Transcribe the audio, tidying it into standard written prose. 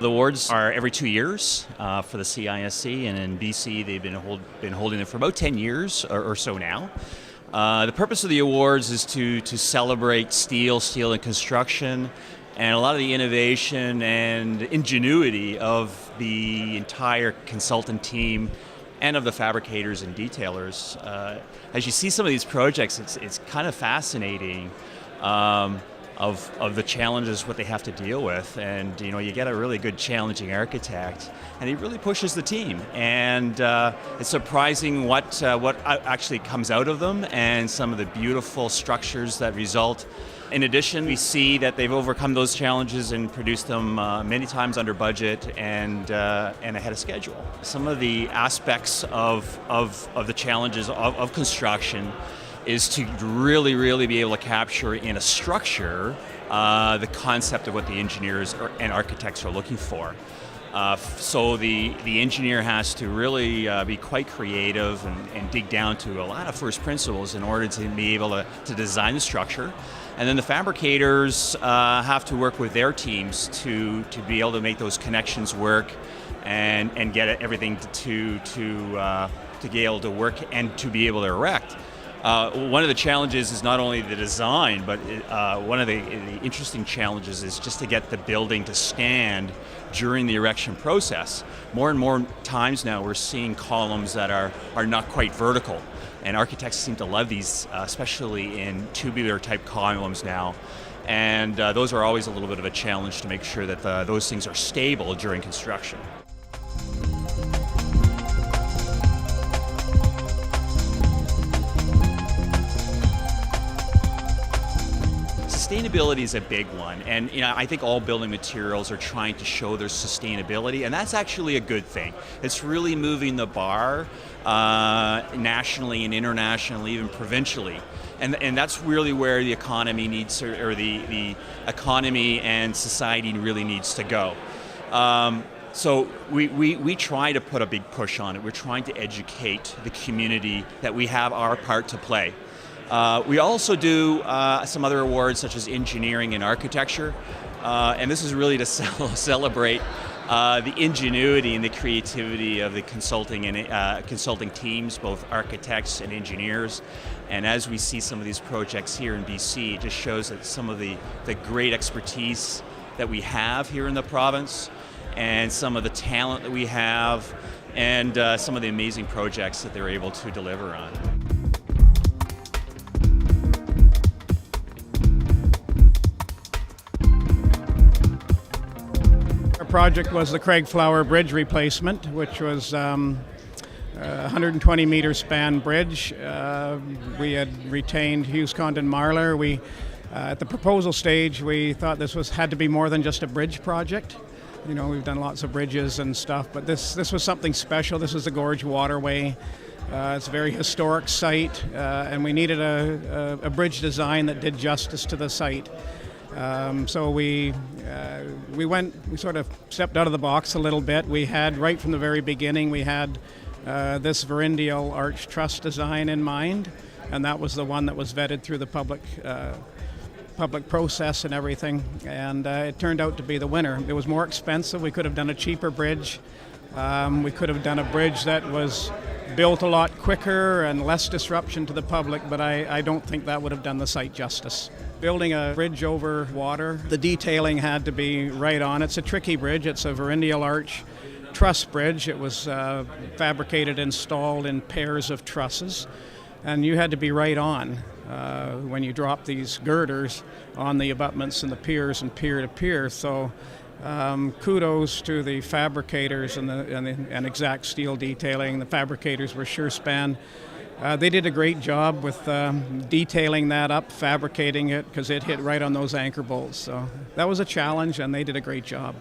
The awards are every 2 years for the CISC, and in BC they've been holding them for about 10 years or so now. The purpose of the awards is to celebrate steel and construction, and a lot of the innovation and ingenuity of the entire consultant team and of the fabricators and detailers. As you see some of these projects, it's kind of fascinating of the challenges, what they have to deal with, and you get a really good challenging architect, and he really pushes the team, and it's surprising what actually comes out of them and some of the beautiful structures that result. In addition, we see that they've overcome those challenges and produced them many times under budget and ahead of schedule. Some of the aspects of the challenges of construction is to really be able to capture in a structure the concept of what the engineers and architects are looking for. So the engineer has to really be quite creative and dig down to a lot of first principles in order to be able to design the structure. And then the fabricators have to work with their teams to be able to make those connections work and get everything to be able to work and to be able to erect. One of the challenges is not only the design, but one of the interesting challenges is just to get the building to stand during the erection process. More and more times now we're seeing columns that are not quite vertical, and architects seem to love these, especially in tubular type columns now. And those are always a little bit of a challenge to make sure that those things are stable during construction. Sustainability is a big one, and I think all building materials are trying to show their sustainability, and that's actually a good thing. It's really moving the bar nationally and internationally, even provincially, and that's really where the economy needs, or the economy and society really needs to go. So we try to put a big push on it. We're trying to educate the community that we have our part to play. We also do some other awards such as engineering and architecture, and this is really to celebrate the ingenuity and the creativity of the consulting teams, both architects and engineers. And as we see some of these projects here in BC, it just shows that some of the great expertise that we have here in the province, and some of the talent that we have, and some of the amazing projects that they're able to deliver on. Project was the Craigflower Bridge replacement, which was a 120 meter span bridge. We had retained Hughes Condon Marler. At the proposal stage, we thought this had to be more than just a bridge project. We've done lots of bridges and stuff, but this was something special. This was the Gorge Waterway. It's a very historic site, and we needed a bridge design that did justice to the site. So we sort of stepped out of the box a little bit. We had, right from the very beginning, we had this Varindial arch truss design in mind, and that was the one that was vetted through the public process and everything, and it turned out to be the winner. It was more expensive. We could have done a cheaper bridge. We could have done a bridge that was built a lot quicker and less disruption to the public, but I don't think that would have done the site justice. Building a bridge over water, the detailing had to be right on. It's a tricky bridge. It's a Varindial arch truss bridge. It was fabricated, installed in pairs of trusses, and you had to be right on when you drop these girders on the abutments and the piers and pier to pier. So kudos to the fabricators and exact steel detailing. The fabricators were SureSpan. They did a great job with detailing that up, fabricating it, because it hit right on those anchor bolts. So that was a challenge, and they did a great job.